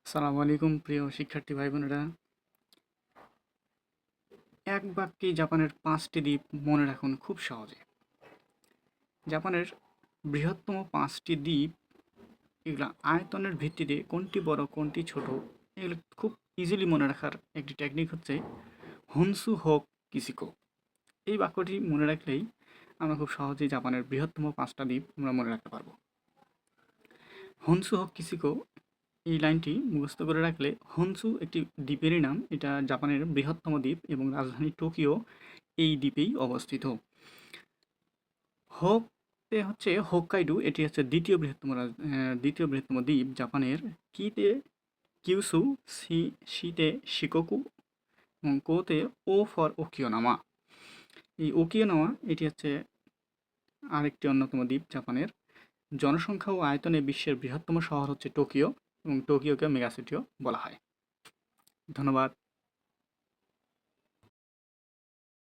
আসসালামু আলাইকুম প্রিয় শিক্ষার্থী ভাই বোনেরা। এক বাক্যে জাপানের 5টি দ্বীপ মনে রাখুন খুব সহজে। জাপানের বৃহত্তম 5টি দ্বীপ, এগুলা আয়তনের ভিত্তিতে কোনটি বড় কোনটি ছোট, এগুলো খুব ইজিলি মনে রাখার একটি টেকনিক হচ্ছে হনসু হোক কিসিকো। এই বাক্যটি মনে রাখলেই আমরা খুব সহজেই জাপানের বৃহত্তম 5টা দ্বীপ আমরা মনে রাখতে পারবো। হনসু হোক কিসিকো এই লাইনটি মুখস্থ করে রাখলে, হনসু একটি দ্বীপেরই নাম। এটা জাপানের বৃহত্তম দ্বীপ এবং রাজধানী টোকিও এই দ্বীপেই অবস্থিত। হোকতে হচ্ছে হোক্কাইডো, এটি হচ্ছে দ্বিতীয় বৃহত্তম দ্বীপ জাপানের। কিতে কিউসু, শীতে শিকোকু এবং কোতে ও ফর ওকিওনামা। এই ওকিওনামা এটি হচ্ছে আরেকটি অন্যতম দ্বীপ জাপানের। জনসংখ্যা ও আয়তনে বিশ্বের বৃহত্তম শহর হচ্ছে টোকিও এবং টোকিওকে মেগাসিটিও বলা হয়। ধন্যবাদ।